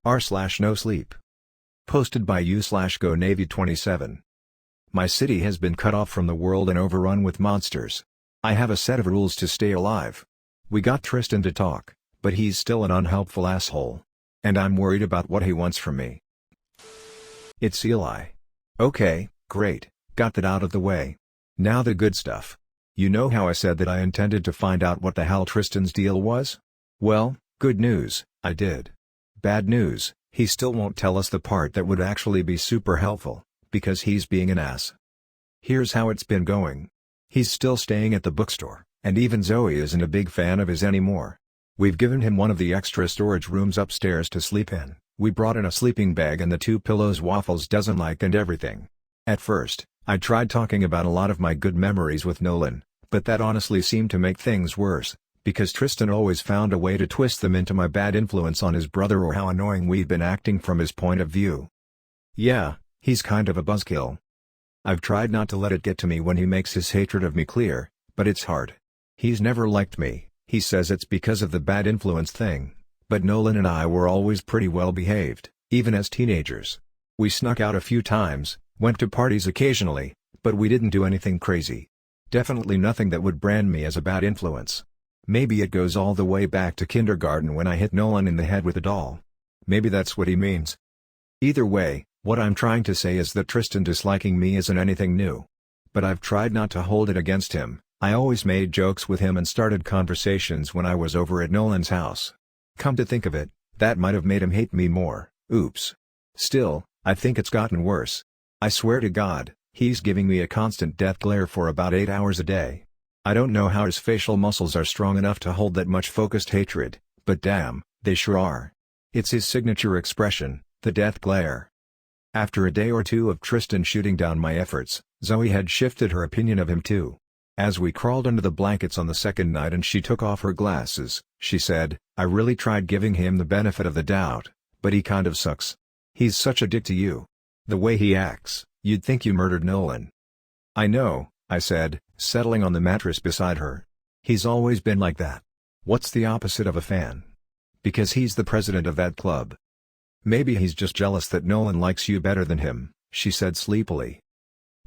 r/Nosleep. Posted by u/Go Navy 27. My city has been cut off from the world and overrun with monsters. I have a set of rules to stay alive. We got Tristan to talk, but he's still an unhelpful asshole. And I'm worried about what he wants from me. It's Eli. Okay, great, got that out of the way. Now the good stuff. You know how I said that I intended to find out what the hell Tristan's deal was? Well, good news, I did. Bad news, he still won't tell us the part that would actually be super helpful, because he's being an ass. Here's how it's been going. He's still staying at the bookstore, and even Zoe isn't a big fan of his anymore. We've given him one of the extra storage rooms upstairs to sleep in. We brought in a sleeping bag and the 2 pillows Waffles doesn't like and everything. At first, I tried talking about a lot of my good memories with Nolan, but that honestly seemed to make things worse, because Tristan always found a way to twist them into my bad influence on his brother or how annoying we'd been acting from his point of view. Yeah, he's kind of a buzzkill. I've tried not to let it get to me when he makes his hatred of me clear, but it's hard. He's never liked me. He says it's because of the bad influence thing, but Nolan and I were always pretty well behaved, even as teenagers. We snuck out a few times, went to parties occasionally, but we didn't do anything crazy. Definitely nothing that would brand me as a bad influence. Maybe it goes all the way back to kindergarten when I hit Nolan in the head with a doll. Maybe that's what he means. Either way, what I'm trying to say is that Tristan disliking me isn't anything new. But I've tried not to hold it against him. I always made jokes with him and started conversations when I was over at Nolan's house. Come to think of it, that might have made him hate me more. Oops. Still, I think it's gotten worse. I swear to God, he's giving me a constant death glare for about 8 hours a day. I don't know how his facial muscles are strong enough to hold that much focused hatred, but damn, they sure are. It's his signature expression, the death glare. After a day or two of Tristan shooting down my efforts, Zoe had shifted her opinion of him too. As we crawled under the blankets on the second night and she took off her glasses, she said, I really tried giving him the benefit of the doubt, but he kind of sucks. He's such a dick to you. The way he acts, you'd think you murdered Nolan. I know, I said, settling on the mattress beside her. He's always been like that. What's the opposite of a fan? Because he's the president of that club. Maybe he's just jealous that Nolan likes you better than him, she said sleepily.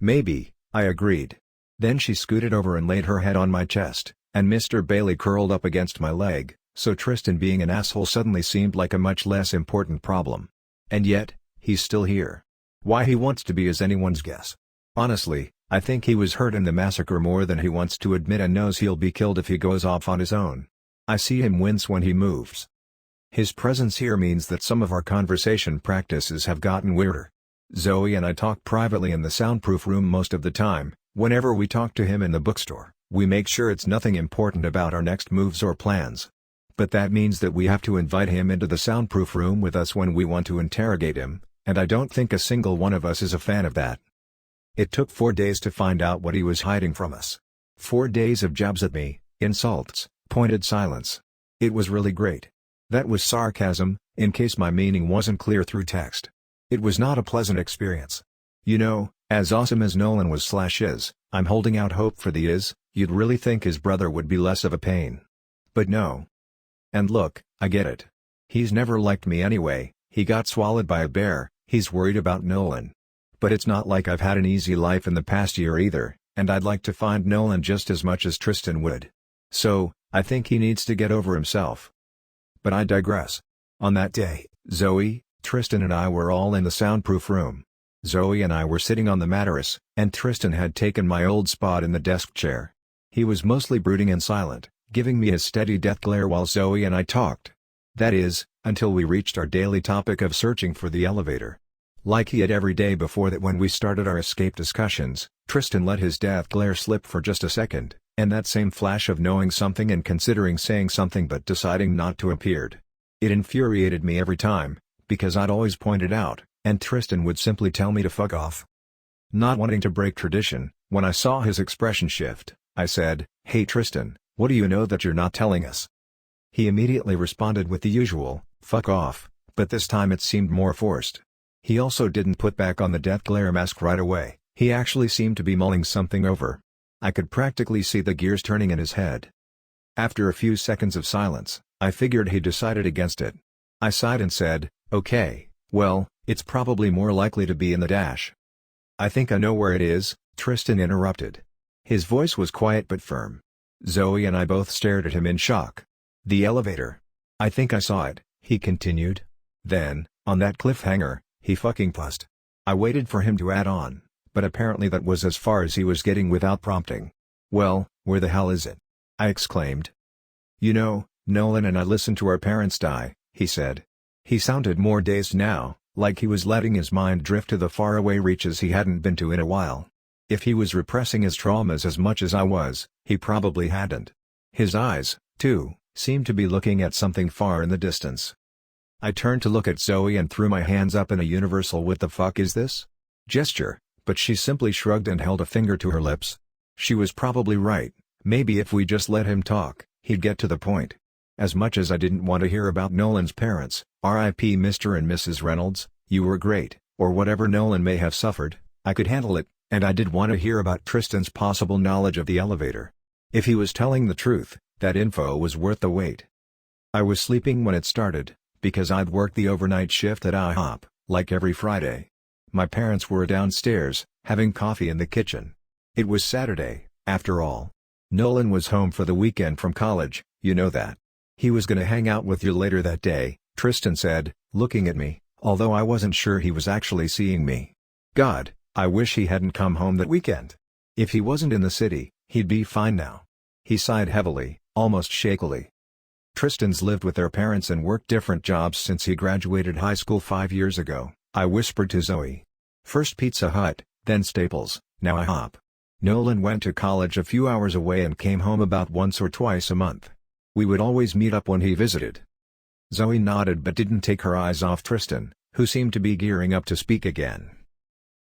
Maybe, I agreed. Then she scooted over and laid her head on my chest, and Mr. Bailey curled up against my leg, so Tristan being an asshole suddenly seemed like a much less important problem. And yet, he's still here. Why he wants to be is anyone's guess. Honestly, I think he was hurt in the massacre more than he wants to admit and knows he'll be killed if he goes off on his own. I see him wince when he moves. His presence here means that some of our conversation practices have gotten weirder. Zoe and I talk privately in the soundproof room most of the time. Whenever we talk to him in the bookstore, we make sure it's nothing important about our next moves or plans. But that means that we have to invite him into the soundproof room with us when we want to interrogate him, and I don't think a single one of us is a fan of that. It took 4 days to find out what he was hiding from us. 4 days of jabs at me, insults, pointed silence. It was really great. That was sarcasm, in case my meaning wasn't clear through text. It was not a pleasant experience. You know, as awesome as Nolan was/is, I'm holding out hope for the is, you'd really think his brother would be less of a pain. But no. And look, I get it. He's never liked me anyway, he got swallowed by a bear, he's worried about Nolan. But it's not like I've had an easy life in the past year either, and I'd like to find Nolan just as much as Tristan would. So, I think he needs to get over himself. But I digress. On that day, Zoe, Tristan and I were all in the soundproof room. Zoe and I were sitting on the mattress, and Tristan had taken my old spot in the desk chair. He was mostly brooding and silent, giving me his steady death glare while Zoe and I talked. That is, until we reached our daily topic of searching for the elevator. Like he had every day before that when we started our escape discussions, Tristan let his death glare slip for just a second, and that same flash of knowing something and considering saying something but deciding not to appeared. It infuriated me every time, because I'd always pointed out, and Tristan would simply tell me to fuck off. Not wanting to break tradition, when I saw his expression shift, I said, Hey Tristan, what do you know that you're not telling us? He immediately responded with the usual, fuck off, but this time it seemed more forced. He also didn't put back on the death glare mask right away, he actually seemed to be mulling something over. I could practically see the gears turning in his head. After a few seconds of silence, I figured he decided against it. I sighed and said, Okay, well, it's probably more likely to be in the dash. I think I know where it is, Tristan interrupted. His voice was quiet but firm. Zoe and I both stared at him in shock. The elevator. I think I saw it, he continued. Then, on that cliffhanger, he fucking fussed. I waited for him to add on, but apparently that was as far as he was getting without prompting. Well, where the hell is it? I exclaimed. You know, Nolan and I listened to our parents die, he said. He sounded more dazed now, like he was letting his mind drift to the faraway reaches he hadn't been to in a while. If he was repressing his traumas as much as I was, he probably hadn't. His eyes, too, seemed to be looking at something far in the distance. I turned to look at Zoe and threw my hands up in a universal "what the fuck is this?" gesture, but she simply shrugged and held a finger to her lips. She was probably right, maybe if we just let him talk, he'd get to the point. As much as I didn't want to hear about Nolan's parents, R.I.P. Mr. and Mrs. Reynolds, you were great, or whatever Nolan may have suffered, I could handle it, and I did want to hear about Tristan's possible knowledge of the elevator. If he was telling the truth, that info was worth the wait. I was sleeping when it started, because I'd worked the overnight shift at IHOP, like every Friday. My parents were downstairs, having coffee in the kitchen. It was Saturday, after all. Nolan was home for the weekend from college, you know that. He was gonna hang out with you later that day, Tristan said, looking at me, although I wasn't sure he was actually seeing me. God, I wish he hadn't come home that weekend. If he wasn't in the city, he'd be fine now. He sighed heavily, almost shakily. Tristan's lived with their parents and worked different jobs since he graduated high school 5 years ago, I whispered to Zoe. First Pizza Hut, then Staples, now IHOP. Nolan went to college a few hours away and came home about once or twice a month. We would always meet up when he visited. Zoe nodded but didn't take her eyes off Tristan, who seemed to be gearing up to speak again.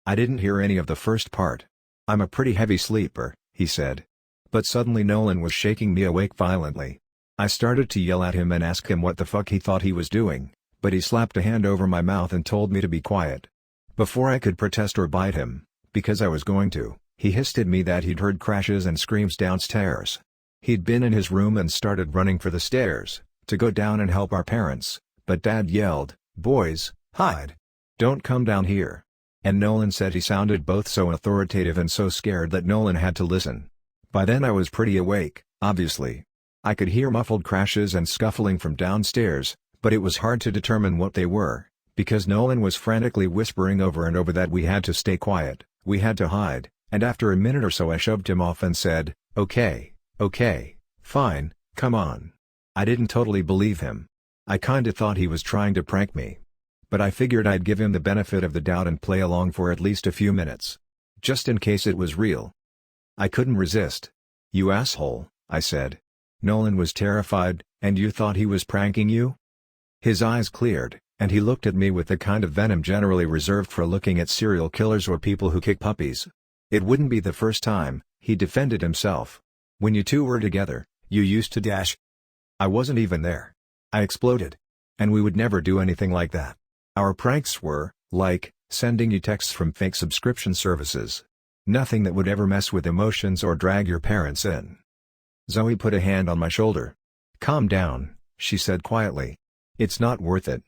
I didn't hear any of the first part. I'm a pretty heavy sleeper, he said. But suddenly Nolan was shaking me awake violently. I started to yell at him and ask him what the fuck he thought he was doing, but he slapped a hand over my mouth and told me to be quiet. Before I could protest or bite him, because I was going to, he hissed at me that he'd heard crashes and screams downstairs. He'd been in his room and started running for the stairs, to go down and help our parents, but Dad yelled, "Boys, hide! Don't come down here!" And Nolan said he sounded both so authoritative and so scared that Nolan had to listen. By then I was pretty awake, obviously. I could hear muffled crashes and scuffling from downstairs, but it was hard to determine what they were, because Nolan was frantically whispering over and over that we had to stay quiet, we had to hide, and after a minute or so I shoved him off and said, Okay, fine, come on." I didn't totally believe him. I kinda thought he was trying to prank me. But I figured I'd give him the benefit of the doubt and play along for at least a few minutes. Just in case it was real. I couldn't resist. "You asshole," I said. Nolan was terrified, "And you thought he was pranking you?" His eyes cleared, and he looked at me with the kind of venom generally reserved for looking at serial killers or people who kick puppies. It wouldn't be the first time, he defended himself. "When you two were together, you used to dash." "I wasn't even there," I exploded. "And we would never do anything like that. Our pranks were, like, sending you texts from fake subscription services. Nothing that would ever mess with emotions or drag your parents in." Zoe put a hand on my shoulder. "Calm down," she said quietly. "It's not worth it.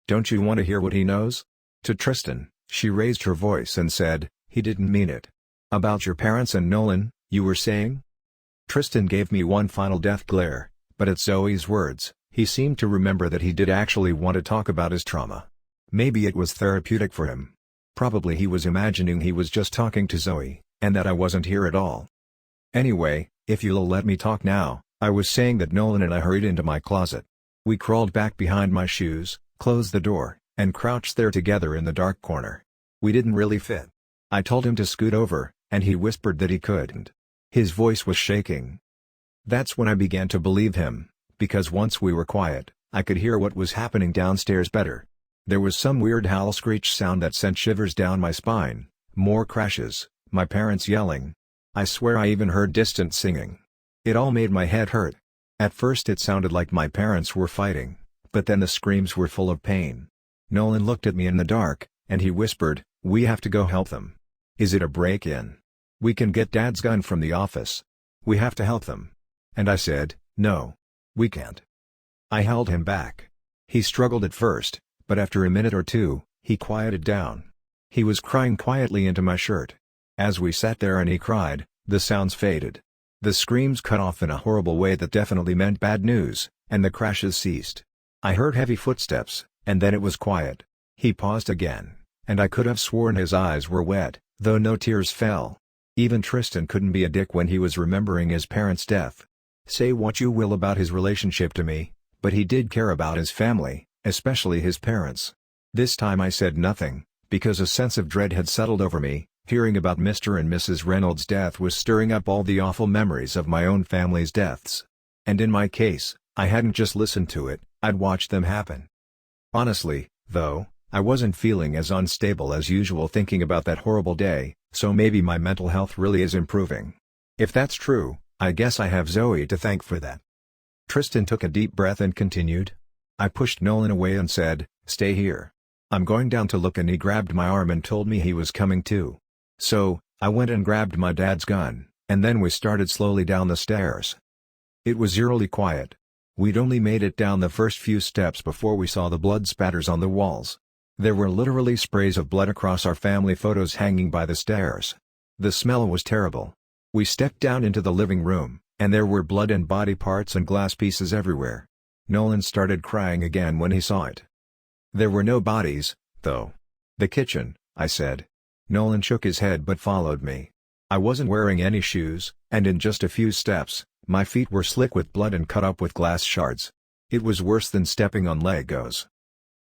Don't you want to hear what he knows?" To Tristan, she raised her voice and said, "He didn't mean it. About your parents and Nolan, you were saying?" Tristan gave me one final death glare, but at Zoe's words, he seemed to remember that he did actually want to talk about his trauma. Maybe it was therapeutic for him. Probably he was imagining he was just talking to Zoe, and that I wasn't here at all. "Anyway, if you'll let me talk now," I was saying that Nolan and I hurried into my closet. We crawled back behind my shoes, closed the door, and crouched there together in the dark corner. We didn't really fit. I told him to scoot over, and he whispered that he couldn't. His voice was shaking. That's when I began to believe him, because once we were quiet, I could hear what was happening downstairs better. There was some weird howl screech sound that sent shivers down my spine, more crashes, my parents yelling. I swear I even heard distant singing. It all made my head hurt. At first it sounded like my parents were fighting, but then the screams were full of pain. Nolan looked at me in the dark, and he whispered, "We have to go help them." "Is it a break-in?" "We can get Dad's gun from the office. We have to help them." And I said, "No. We can't." I held him back. He struggled at first, but after a minute or two, he quieted down. He was crying quietly into my shirt. As we sat there and he cried, the sounds faded. The screams cut off in a horrible way that definitely meant bad news, and the crashes ceased. I heard heavy footsteps, and then it was quiet. He paused again, and I could have sworn his eyes were wet, though no tears fell. Even Tristan couldn't be a dick when he was remembering his parents' death. Say what you will about his relationship to me, but he did care about his family, especially his parents. This time I said nothing, because a sense of dread had settled over me. Hearing about Mr. and Mrs. Reynolds' death was stirring up all the awful memories of my own family's deaths. And in my case, I hadn't just listened to it, I'd watched them happen. Honestly, though, I wasn't feeling as unstable as usual thinking about that horrible day, so maybe my mental health really is improving. If that's true, I guess I have Zoe to thank for that. Tristan took a deep breath and continued. I pushed Nolan away and said, "Stay here. I'm going down to look," and he grabbed my arm and told me he was coming too. So, I went and grabbed my dad's gun, and then we started slowly down the stairs. It was eerily quiet. We'd only made it down the first few steps before we saw the blood spatters on the walls. There were literally sprays of blood across our family photos hanging by the stairs. The smell was terrible. We stepped down into the living room, and there were blood and body parts and glass pieces everywhere. Nolan started crying again when he saw it. There were no bodies, though. "The kitchen," I said. Nolan shook his head but followed me. I wasn't wearing any shoes, and in just a few steps, my feet were slick with blood and cut up with glass shards. It was worse than stepping on Legos.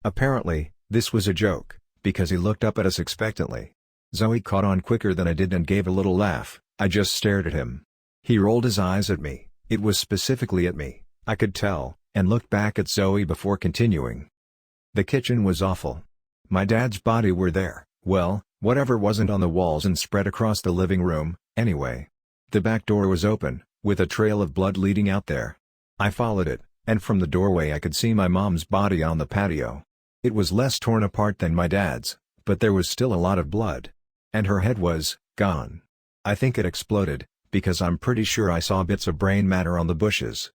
Apparently, this was a joke, because he looked up at us expectantly. Zoe caught on quicker than I did and gave a little laugh. I just stared at him. He rolled his eyes at me, it was specifically at me, I could tell, and looked back at Zoe before continuing. The kitchen was awful. My dad's body were there, well, whatever wasn't on the walls and spread across the living room, anyway. The back door was open, with a trail of blood leading out there. I followed it, and from the doorway I could see my mom's body on the patio. It was less torn apart than my dad's, but there was still a lot of blood. And her head was gone. I think it exploded, because I'm pretty sure I saw bits of brain matter on the bushes.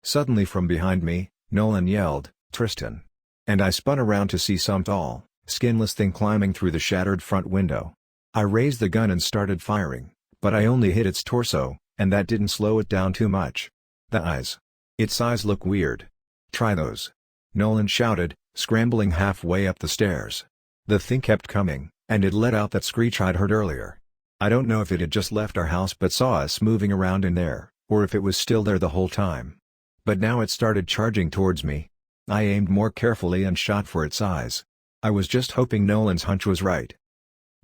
Suddenly from behind me, Nolan yelled, "Tristan!" And I spun around to see some tall, skinless thing climbing through the shattered front window. I raised the gun and started firing, but I only hit its torso, and that didn't slow it down too much. The eyes. Its eyes look weird. "Try those!" Nolan shouted, scrambling halfway up the stairs. The thing kept coming, and it let out that screech I'd heard earlier. I don't know if it had just left our house but saw us moving around in there, or if it was still there the whole time. But now it started charging towards me. I aimed more carefully and shot for its eyes. I was just hoping Nolan's hunch was right.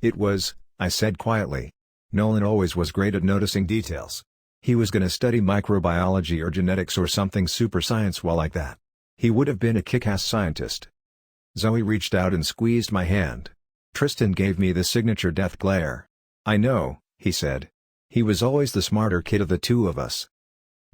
"It was," I said quietly. Nolan always was great at noticing details. He was gonna study microbiology or genetics or something super science-well like that. He would have been a kick-ass scientist. Zoe reached out and squeezed my hand. Tristan gave me the signature death glare. "I know," he said. He was always the smarter kid of the two of us.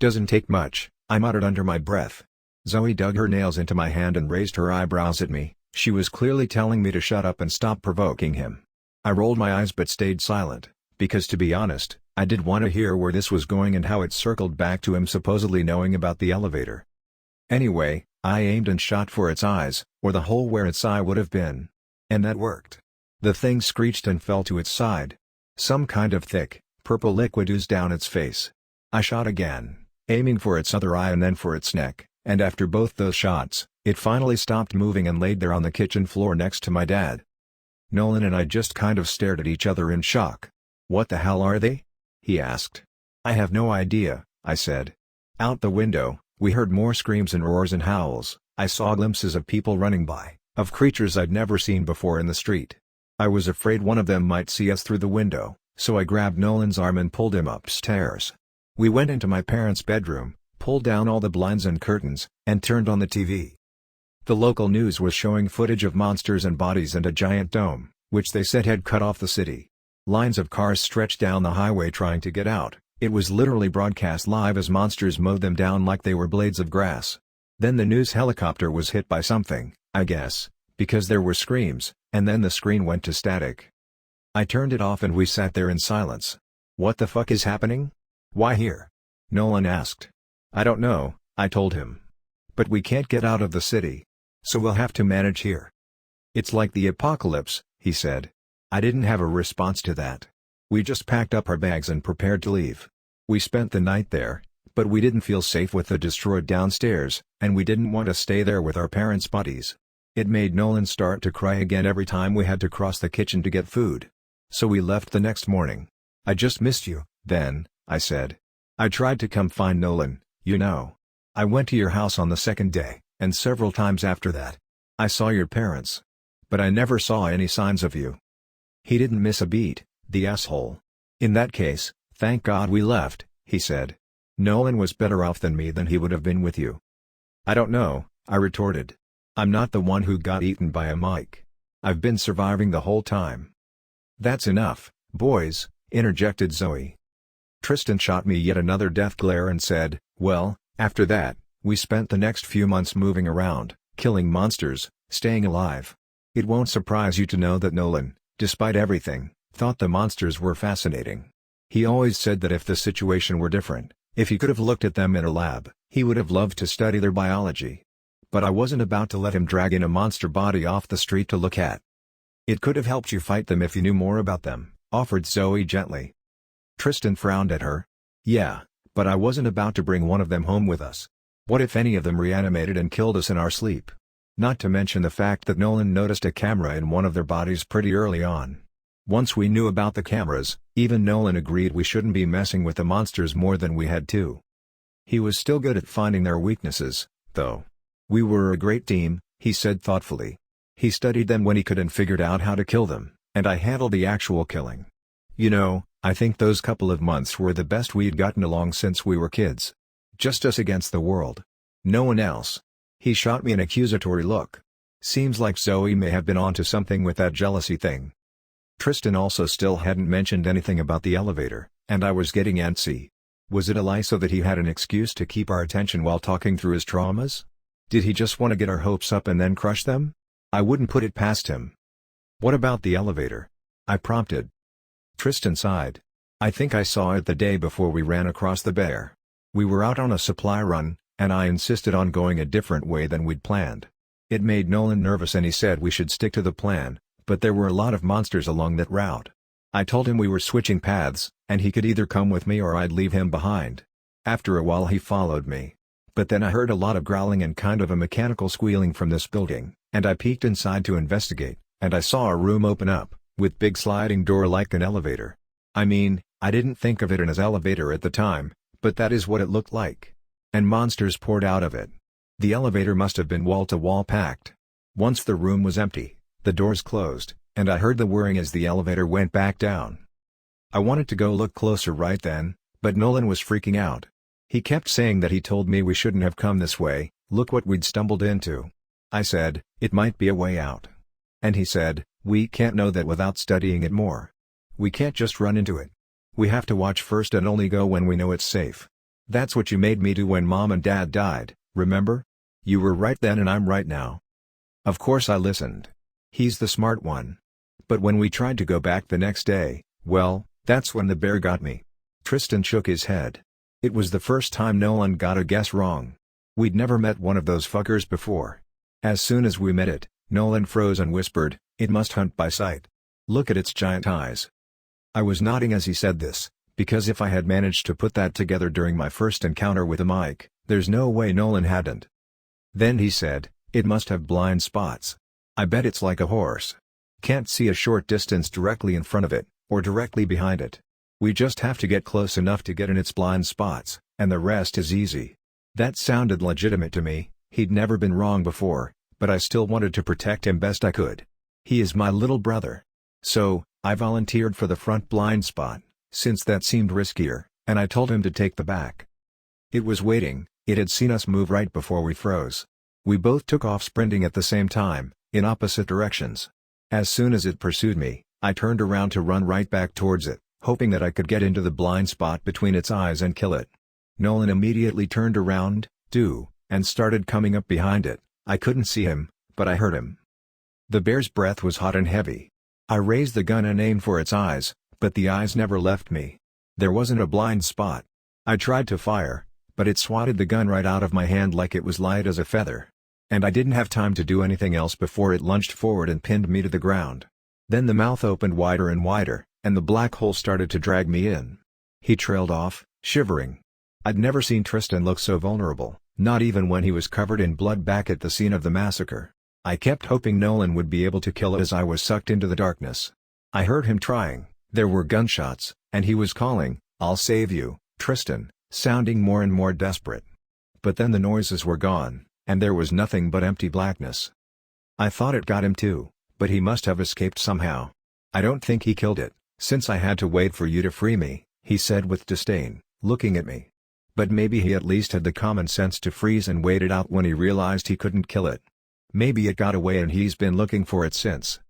"Doesn't take much," I muttered under my breath. Zoe dug her nails into my hand and raised her eyebrows at me. She was clearly telling me to shut up and stop provoking him. I rolled my eyes but stayed silent, because to be honest, I did want to hear where this was going and how it circled back to him supposedly knowing about the elevator. Anyway, I aimed and shot for its eyes, or the hole where its eye would have been. And that worked. The thing screeched and fell to its side. Some kind of thick, purple liquid oozed down its face. I shot again, aiming for its other eye and then for its neck, and after both those shots, it finally stopped moving and laid there on the kitchen floor next to my dad. Nolan and I just kind of stared at each other in shock. "What the hell are they?" he asked. "I have no idea," I said. Out the window, we heard more screams and roars and howls. I saw glimpses of people running by, of creatures I'd never seen before in the street. I was afraid one of them might see us through the window, so I grabbed Nolan's arm and pulled him upstairs. We went into my parents' bedroom, pulled down all the blinds and curtains, and turned on the TV. The local news was showing footage of monsters and bodies and a giant dome, which they said had cut off the city. Lines of cars stretched down the highway trying to get out. It was literally broadcast live as monsters mowed them down like they were blades of grass. Then the news helicopter was hit by something, I guess, because there were screams, and then the screen went to static. I turned it off and we sat there in silence. "What the fuck is happening? Why here?" Nolan asked. "I don't know," I told him. "But we can't get out of the city. so we'll have to manage here. It's like the apocalypse, he said. I didn't have a response to that. We just packed up our bags and prepared to leave. We spent the night there, but we didn't feel safe with the destroyed downstairs, and we didn't want to stay there with our parents' bodies. It made Nolan start to cry again every time we had to cross the kitchen to get food. So we left the next morning. I just missed you, then, I said. I tried to come find Nolan, you know. I went to your house on the second day, and several times after that. I saw your parents. But I never saw any signs of you. He didn't miss a beat, the asshole. In that case, thank God we left, he said. Nolan was better off than me than he would have been with you. I don't know, I retorted. I'm not the one who got eaten by a mic. I've been surviving the whole time. That's enough, boys, interjected Zoe. Tristan shot me yet another death glare and said, well, after that, we spent the next few months moving around, killing monsters, staying alive. It won't surprise you to know that Nolan, despite everything, thought the monsters were fascinating. He always said that if the situation were different, if he could have looked at them in a lab, he would have loved to study their biology. But I wasn't about to let him drag in a monster body off the street to look at. It could have helped you fight them if you knew more about them, offered Zoe gently. Tristan frowned at her. Yeah, but I wasn't about to bring one of them home with us. What if any of them reanimated and killed us in our sleep? Not to mention the fact that Nolan noticed a camera in one of their bodies pretty early on. Once we knew about the cameras, even Nolan agreed we shouldn't be messing with the monsters more than we had to. He was still good at finding their weaknesses, though. We were a great team, he said thoughtfully. He studied them when he could and figured out how to kill them, and I handled the actual killing. You know, I think those couple of months were the best we'd gotten along since we were kids. Just us against the world. No one else. He shot me an accusatory look. Seems like Zoe may have been onto something with that jealousy thing. Tristan also still hadn't mentioned anything about the elevator, and I was getting antsy. Was it a lie so that he had an excuse to keep our attention while talking through his traumas? Did he just want to get our hopes up and then crush them? I wouldn't put it past him. What about the elevator? I prompted. Tristan sighed. I think I saw it the day before we ran across the bear. We were out on a supply run, and I insisted on going a different way than we'd planned. It made Nolan nervous and he said we should stick to the plan, but there were a lot of monsters along that route. I told him we were switching paths, and he could either come with me or I'd leave him behind. After a while he followed me. But then I heard a lot of growling and kind of a mechanical squealing from this building, and I peeked inside to investigate, and I saw a room open up, with big sliding door like an elevator. I mean, I didn't think of it as elevator at the time, but that is what it looked like. And monsters poured out of it. The elevator must have been wall-to-wall packed. Once the room was empty, the doors closed, and I heard the whirring as the elevator went back down. I wanted to go look closer right then, but Nolan was freaking out. He kept saying that he told me we shouldn't have come this way, look what we'd stumbled into. I said, it might be a way out. And he said, we can't know that without studying it more. We can't just run into it. We have to watch first and only go when we know it's safe. That's what you made me do when Mom and Dad died, remember? You were right then and I'm right now. Of course I listened. He's the smart one. But when we tried to go back the next day, well, that's when the bear got me. Tristan shook his head. It was the first time Nolan got a guess wrong. We'd never met one of those fuckers before. As soon as we met it, Nolan froze and whispered, it must hunt by sight. Look at its giant eyes. I was nodding as he said this, because if I had managed to put that together during my first encounter with a mic, there's no way Nolan hadn't. Then he said, it must have blind spots. I bet it's like a horse. Can't see a short distance directly in front of it, or directly behind it. We just have to get close enough to get in its blind spots, and the rest is easy. That sounded legitimate to me. He'd never been wrong before, but I still wanted to protect him best I could. He is my little brother. So, I volunteered for the front blind spot, since that seemed riskier, and I told him to take the back. It was waiting, it had seen us move right before we froze. We both took off sprinting at the same time, in opposite directions. As soon as it pursued me, I turned around to run right back towards it, hoping that I could get into the blind spot between its eyes and kill it. Nolan immediately turned around, and started coming up behind it. I couldn't see him, but I heard him. The bear's breath was hot and heavy. I raised the gun and aimed for its eyes, but the eyes never left me. There wasn't a blind spot. I tried to fire, but it swatted the gun right out of my hand like it was light as a feather. And I didn't have time to do anything else before it lunged forward and pinned me to the ground. Then the mouth opened wider and wider, and the black hole started to drag me in. He trailed off, shivering. I'd never seen Tristan look so vulnerable, not even when he was covered in blood back at the scene of the massacre. I kept hoping Nolan would be able to kill it as I was sucked into the darkness. I heard him trying, there were gunshots, and he was calling, "I'll save you, Tristan," sounding more and more desperate. But then the noises were gone, and there was nothing but empty blackness. I thought it got him too, but he must have escaped somehow. "I don't think he killed it, since I had to wait for you to free me," he said with disdain, looking at me. But maybe he at least had the common sense to freeze and wait it out when he realized he couldn't kill it. Maybe it got away and he's been looking for it since.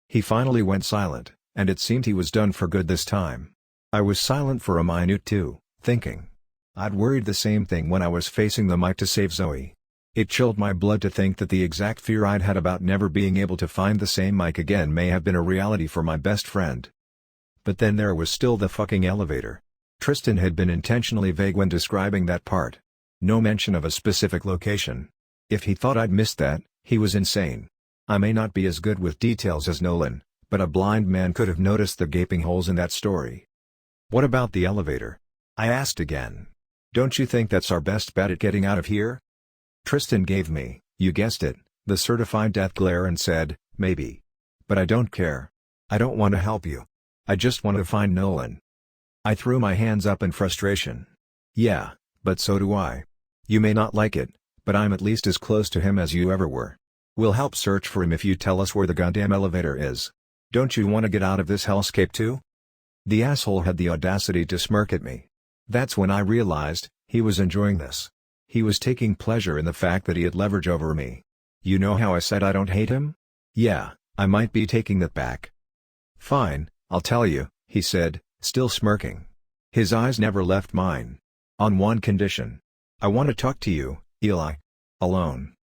He finally went silent, and it seemed he was done for good this time. I was silent for a minute too, thinking. I'd worried the same thing when I was facing the mic to save Zoe. It chilled my blood to think that the exact fear I'd had about never being able to find the same mic again may have been a reality for my best friend. But then there was still the fucking elevator. Tristan had been intentionally vague when describing that part. No mention of a specific location. If he thought I'd missed that, he was insane. I may not be as good with details as Nolan, but a blind man could have noticed the gaping holes in that story. "What about the elevator?" I asked again. "Don't you think that's our best bet at getting out of here?" Tristan gave me, you guessed it, the certified death glare and said, "Maybe. But I don't care. I don't want to help you. I just want to find Nolan." I threw my hands up in frustration. "Yeah, but so do I. You may not like it, but I'm at least as close to him as you ever were. We'll help search for him if you tell us where the goddamn elevator is. Don't you want to get out of this hellscape too?" The asshole had the audacity to smirk at me. That's when I realized, he was enjoying this. He was taking pleasure in the fact that he had leverage over me. You know how I said I don't hate him? Yeah, I might be taking that back. "Fine, I'll tell you," he said, still smirking. His eyes never left mine. "On one condition. I want to talk to you, Eli. Alone."